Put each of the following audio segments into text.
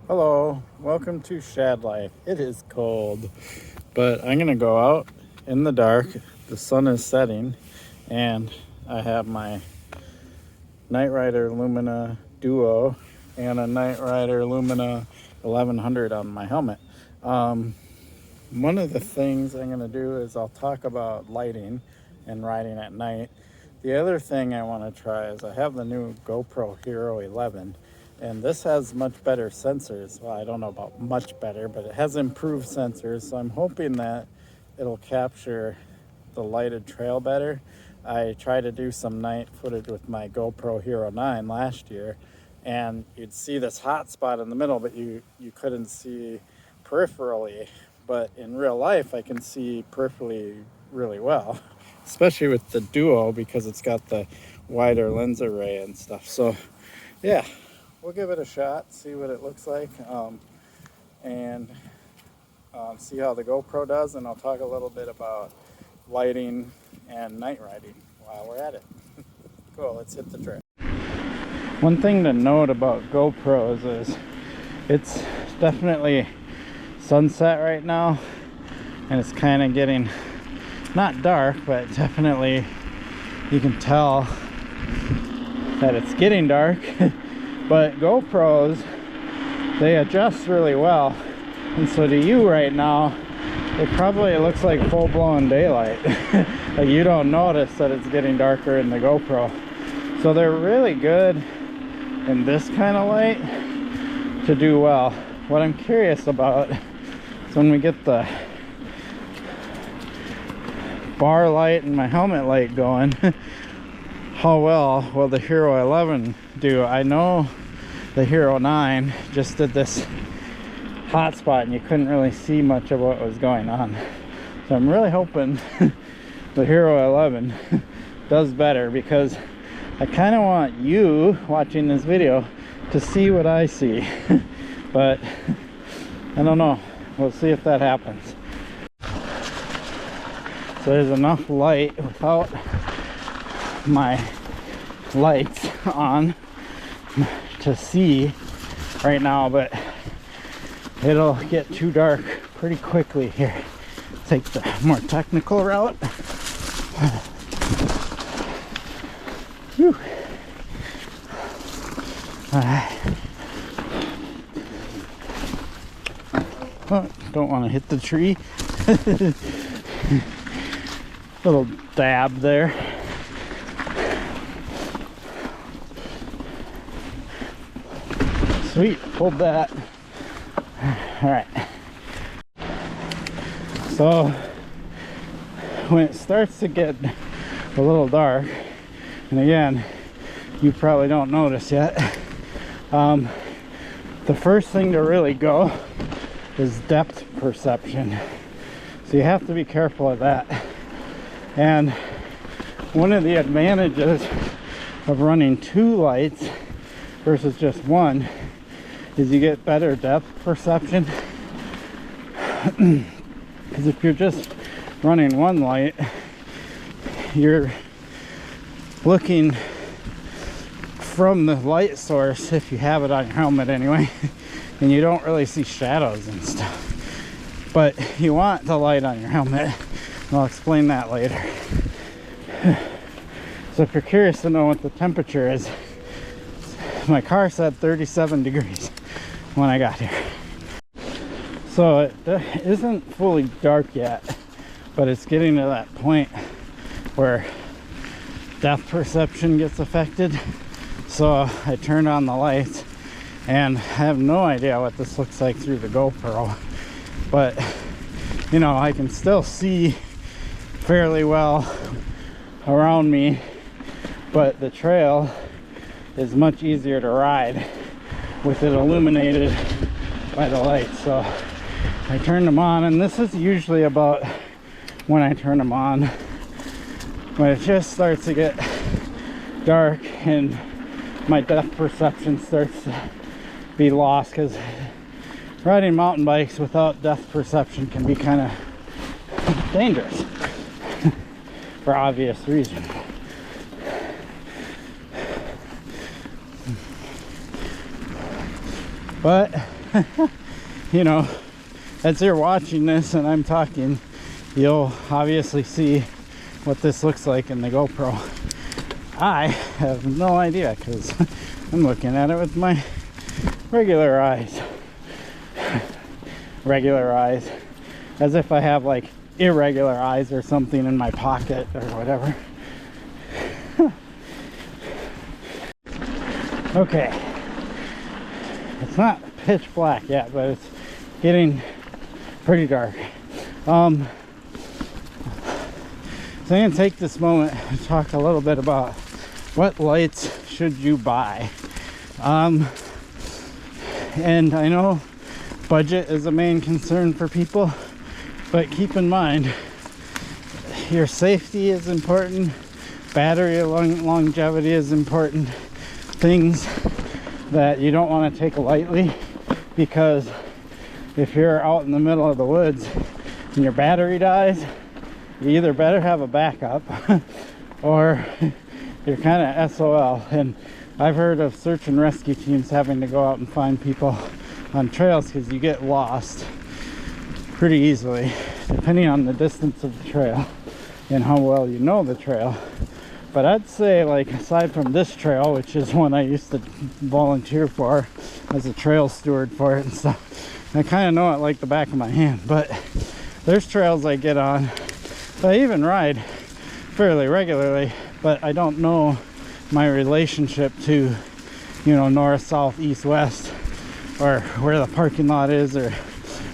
Hello, welcome to Shad Life. It is cold, but I'm gonna go out in the dark. The sun is setting, and I have my NiteRider Lumina Duo and a NiteRider Lumina 1100 on my helmet. One of the things I'm gonna do is I'll talk about lighting and riding at night. The other thing I want to try is I have the new GoPro Hero 11, and this has much better sensors. Well, I don't know about much better, but it has improved sensors, so I'm hoping that it'll capture the lighted trail better. I tried to do some night footage with my GoPro Hero 9 last year, and you'd see this hot spot in the middle, but you couldn't see peripherally. But in real life, I can see peripherally really well, especially with the Duo because it's got the wider lens array and stuff. So yeah, we'll give it a shot, see what it looks like, and see how the GoPro does, and I'll talk a little bit about lighting and night riding while we're at it. Cool, let's hit the trail. One thing to note about GoPros is it's definitely sunset right now, and it's kind of getting not dark, but definitely you can tell that it's getting dark. But GoPros, they adjust really well, and so to you right now it probably looks like full-blown daylight. Like you don't notice that it's getting darker in the GoPro. So they're really good in this kind of light to do well. What I'm curious about is when we get the bar light and my helmet light going, how well will the Hero 11 do? I know the Hero 9 just did this hotspot and you couldn't really see much of what was going on. So I'm really hoping the Hero 11 does better, because I kind of want you watching this video to see what I see. But I don't know. We'll see if that happens. So there's enough light without my lights on to see right now, but it'll get too dark pretty quickly here. Take the more technical route. Whew. All right. Oh, don't want to hit the tree. Little dab there. Sweet, pulled that. All right. So when it starts to get a little dark, and again, you probably don't notice yet, the first thing to really go is depth perception. So you have to be careful of that. And one of the advantages of running two lights versus just one is you get better depth perception. Because if you're just running one light, you're looking from the light source, if you have it on your helmet anyway, and you don't really see shadows and stuff. But you want the light on your helmet, and I'll explain that later. So if you're curious to know what the temperature is, my car said 37 degrees when I got here. So it isn't fully dark yet, but it's getting to that point where depth perception gets affected. So I turned on the lights, and I have no idea what this looks like through the GoPro, but you know, I can still see fairly well around me, but the trail is much easier to ride with it illuminated by the lights. So I turned them on, and this is usually about when I turn them on, when it just starts to get dark and my depth perception starts to be lost, because riding mountain bikes without depth perception can be kind of dangerous for obvious reasons. But you know, as you're watching this and I'm talking, you'll obviously see what this looks like in the GoPro. I have no idea because I'm looking at it with my regular eyes. Regular eyes. As if I have like irregular eyes or something in my pocket or whatever. Okay. It's not pitch black yet, but it's getting pretty dark. So I'm going to take this moment and talk a little bit about what lights should you buy. And I know budget is a main concern for people, but keep in mind your safety is important, battery longevity is important, things that you don't want to take lightly, because if you're out in the middle of the woods and your battery dies, you either better have a backup or you're kind of SOL. And I've heard of search and rescue teams having to go out and find people on trails because you get lost pretty easily depending on the distance of the trail and how well you know the trail. But I'd say, like, aside from this trail, which is one I used to volunteer for as a trail steward for it and stuff, I kind of know it like the back of my hand. But there's trails I get on that I even ride fairly regularly, but I don't know my relationship to, you know, north, south, east, west, or where the parking lot is, or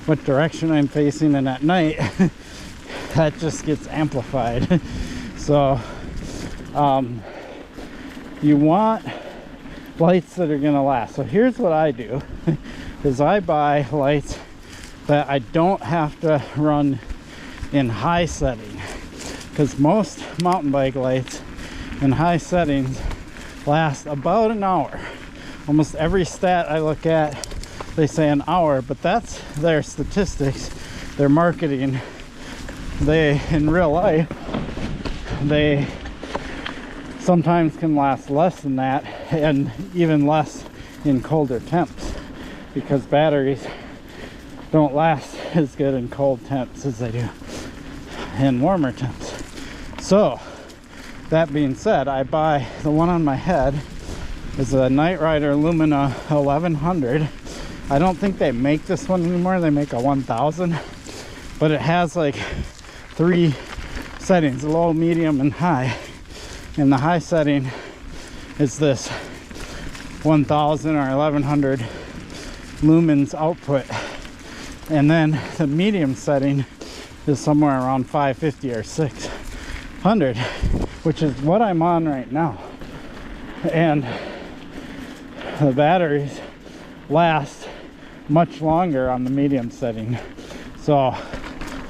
what direction I'm facing. And at night that just gets amplified. So you want lights that are gonna last. So here's what I do is I buy lights that I don't have to run in high setting, because most mountain bike lights in high settings last about an hour. Almost every stat I look at, they say an hour, but that's their statistics, their marketing. They, in real life, they sometimes can last less than that, and even less in colder temps, because batteries don't last as good in cold temps as they do in warmer temps. So that being said, I buy the one on my head is a NiteRider Lumina 1100. I don't think they make this one anymore. They make a 1000, but it has like 3 settings: low, medium, and high. And the high setting is this 1000 or 1100 lumens output, and then the medium setting is somewhere around 550 or 600, which is what I'm on right now. And the batteries last much longer on the medium setting, so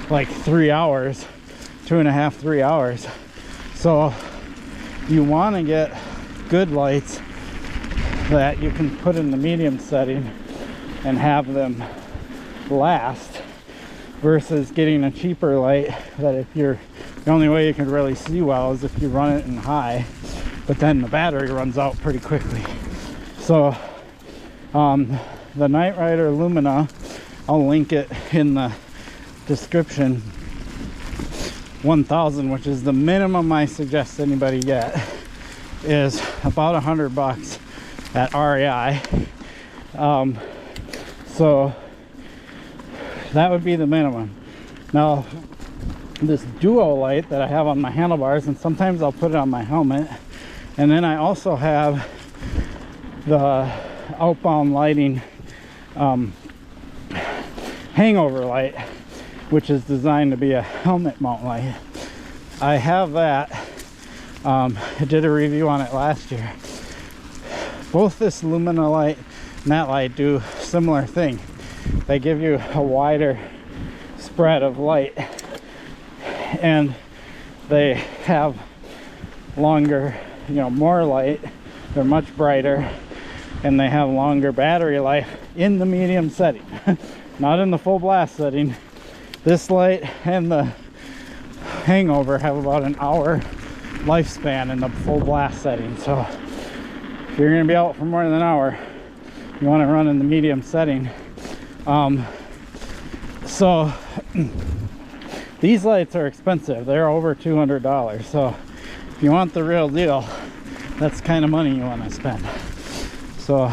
like 3 hours, 2.5, 3 hours. So you want to get good lights that you can put in the medium setting and have them last, versus getting a cheaper light that, if you're, the only way you can really see well is if you run it in high, but then the battery runs out pretty quickly. So the NiteRider Lumina, I'll link it in the description, 1000, which is the minimum I suggest anybody get, is about $100 at REI. So that would be the minimum. Now this duo light that I have on my handlebars, and sometimes I'll put it on my helmet, and then I also have the outbound lighting hangover light, which is designed to be a helmet mount light. I have that. I did a review on it last year. Both this Lumina light and that light do similar thing. They give you a wider spread of light, and they have longer, you know, more light. They're much brighter, and they have longer battery life in the medium setting, not in the full blast setting. This light and the hangover have about an hour lifespan in the full blast setting. So if you're going to be out for more than an hour, you want to run in the medium setting. So these lights are expensive. They're over $200. So if you want the real deal, that's the kind of money you want to spend. So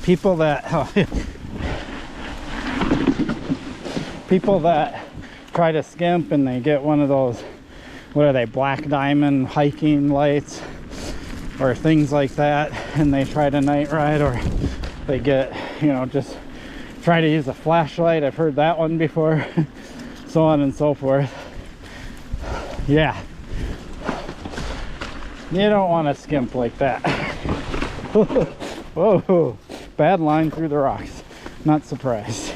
people that try to skimp and they get one of those, what are they, black diamond hiking lights or things like that, and they try to night ride, or they get, you know, just try to use a flashlight. I've heard that one before. So on and so forth. Yeah, you don't want to skimp like that. Whoa, bad line through the rocks. Not surprised.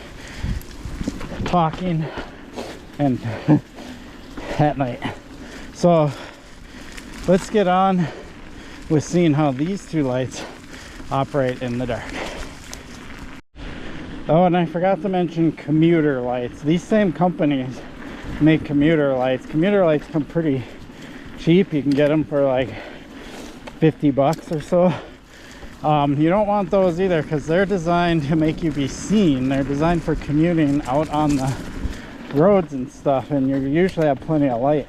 Talking and at night. So let's get on with seeing how these two lights operate in the dark. Oh, and I forgot to mention commuter lights. These same companies make commuter lights. Commuter lights come pretty cheap. You can get them for like 50 bucks or so. You don't want those either because they're designed to make you be seen. They're designed for commuting out on the roads and stuff, and you usually have plenty of light.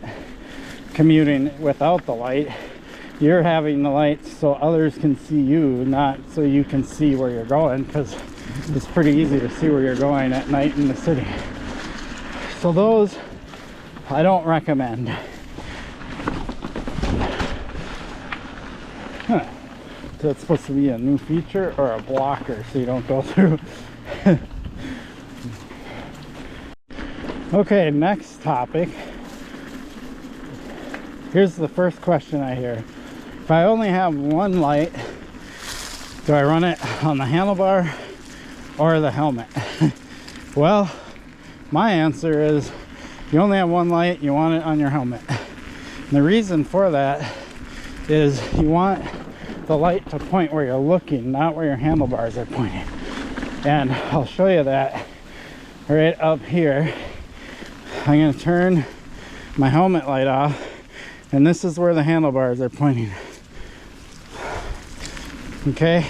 Commuting without the light, you're having the light so others can see you, not so you can see where you're going, because it's pretty easy to see where you're going at night in the city. So those I don't recommend. Huh. So that's supposed to be a new feature or a blocker so you don't go through. Okay, next topic. Here's the first question I hear. If I only have one light, do I run it on the handlebar or the helmet? Well, my answer is you only have one light, you want it on your helmet. And the reason for that is you want the light to point where you're looking, not where your handlebars are pointing. And I'll show you that right up here. I'm going to turn my helmet light off, and this is where the handlebars are pointing. Okay,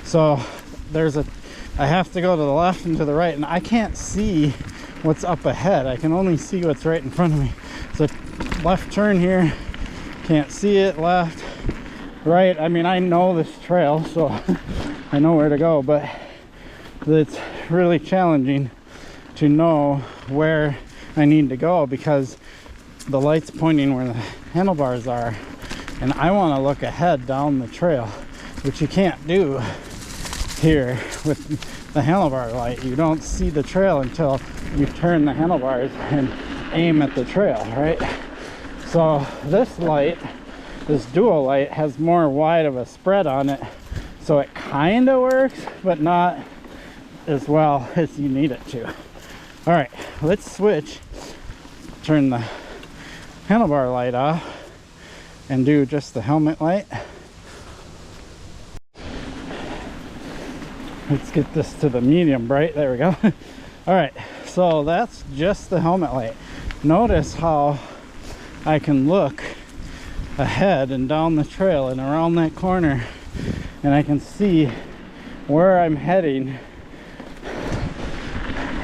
so I have to go to the left and to the right, and I can't see what's up ahead. I can only see what's right in front of me. So left turn here, can't see it. Left, right, I mean, I know this trail, so I know where to go, but it's really challenging to know where I need to go because the light's pointing where the handlebars are, and I want to look ahead down the trail, which you can't do here with the handlebar light. You don't see the trail until you turn the handlebars and aim at the trail, right? So this light, this dual light, has more wide of a spread on it, so it kind of works, but not as well as you need it to. All right, let's switch, turn the handlebar light off and do just the helmet light. Let's get this to the medium bright. There we go. All right, so that's just the helmet light. Notice how I can look ahead and down the trail and around that corner, and I can see where I'm heading.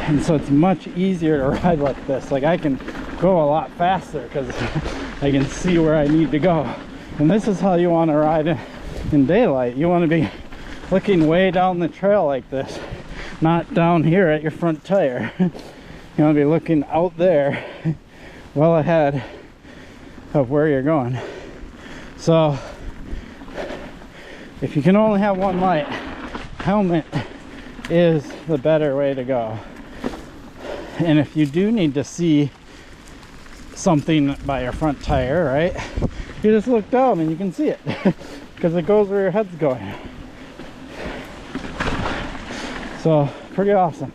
And so it's much easier to ride like this. Like, I can go a lot faster because I can see where I need to go. And this is how you want to ride in daylight. You want to be looking way down the trail like this, not down here at your front tire. You want to be looking out there well ahead of where you're going. So if you can only have one light, helmet is the better way to go. And if you do need to see something by your front tire, right, you just look down and you can see it because it goes where your head's going. So pretty awesome.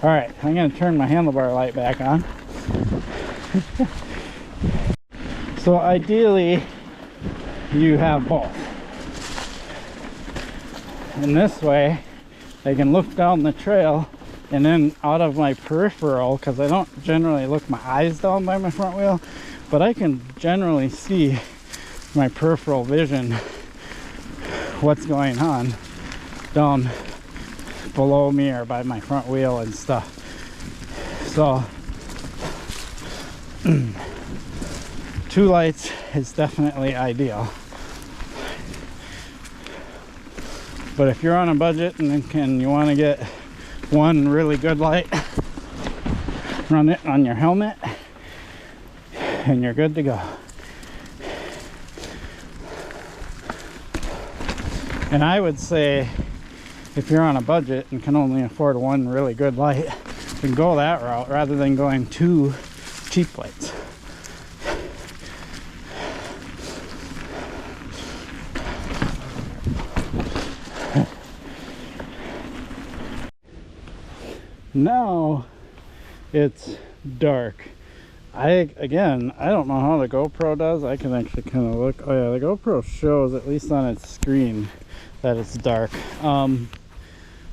All right, I'm going to turn my handlebar light back on. So ideally you have both, and this way I can look down the trail and then out of my peripheral, because I don't generally look my eyes down by my front wheel, but I can generally see my peripheral vision what's going on down below me or by my front wheel and stuff. So 2 lights is definitely ideal. But if you're on a budget and you want to get one really good light, run it on your helmet and you're good to go. And I would say if you're on a budget and can only afford one really good light, then go that route rather than going 2 cheap lights. Now it's dark. I don't know how the GoPro does. I can actually kind of look. Oh yeah, the GoPro shows, at least on its screen, that it's dark.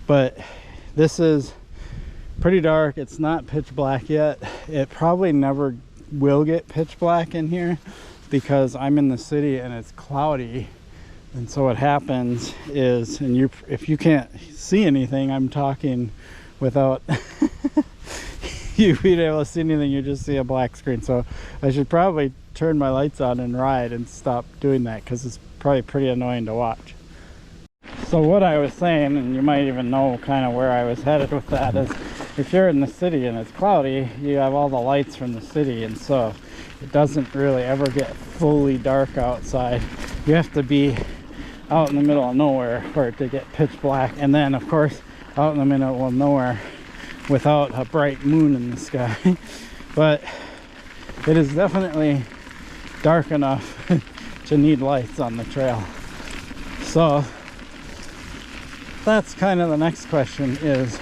But this is pretty dark. It's not pitch black yet. It probably never will get pitch black in here because I'm in the city and it's cloudy. And so what happens is, and if you can't see anything, I'm talking without you being able to see anything, you just see a black screen. So I should probably turn my lights on and ride and stop doing that because it's probably pretty annoying to watch. So what I was saying, and you might even know kind of where I was headed with that, is if you're in the city and it's cloudy, you have all the lights from the city, and so it doesn't really ever get fully dark outside. You have to be out in the middle of nowhere for it to get pitch black, and then of course out in the middle of nowhere without a bright moon in the sky. But it is definitely dark enough to need lights on the trail. So that's kind of the next question, is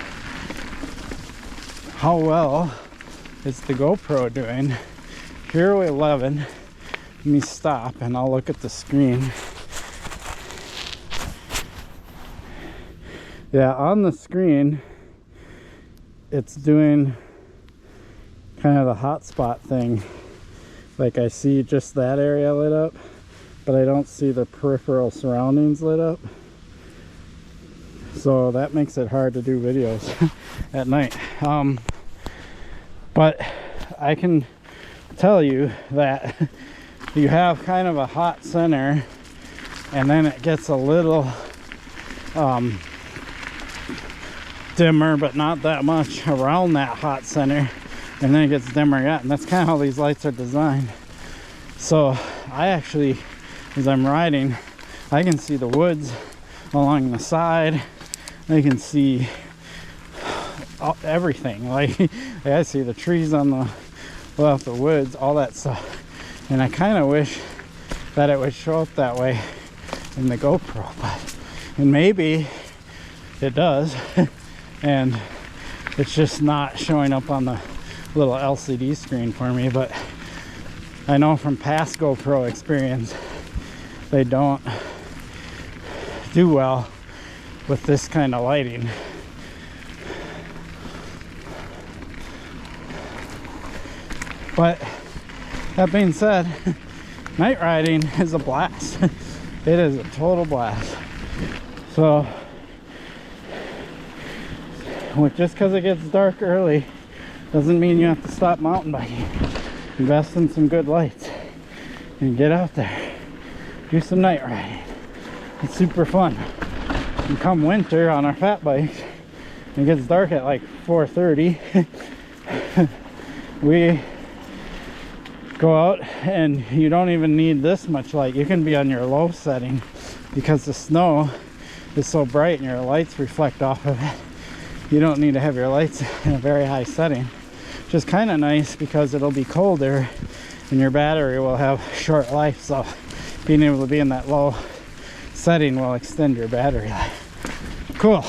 how well is the GoPro doing? Hero 11, let me stop and I'll look at the screen. Yeah, on the screen, it's doing kind of the hotspot thing. Like I see just that area lit up, but I don't see the peripheral surroundings lit up. So that makes it hard to do videos at night. But I can tell you that you have kind of a hot center, and then it gets a little dimmer, but not that much around that hot center, and then it gets dimmer yet. And that's kind of how these lights are designed. So I actually, as I'm riding, I can see the woods along the side. I can see everything. Like I see the trees on the left, the woods, all that stuff. And I kind of wish that it would show up that way in the GoPro, and maybe it does. And it's just not showing up on the little LCD screen for me. But I know from past GoPro experience, they don't do well with this kind of lighting. But that being said, night riding is a blast. It is a total blast. So just because it gets dark early doesn't mean you have to stop mountain biking. Invest in some good lights and get out there, do some night riding. It's super fun. And come winter on our fat bikes, it gets dark at like 4:30. We go out and you don't even need this much light. You can be on your low setting because the snow is so bright and your lights reflect off of it. You don't need to have your lights in a very high setting, which is kind of nice because it'll be colder and your battery will have short life. So being able to be in that low setting will extend your battery life. Cool.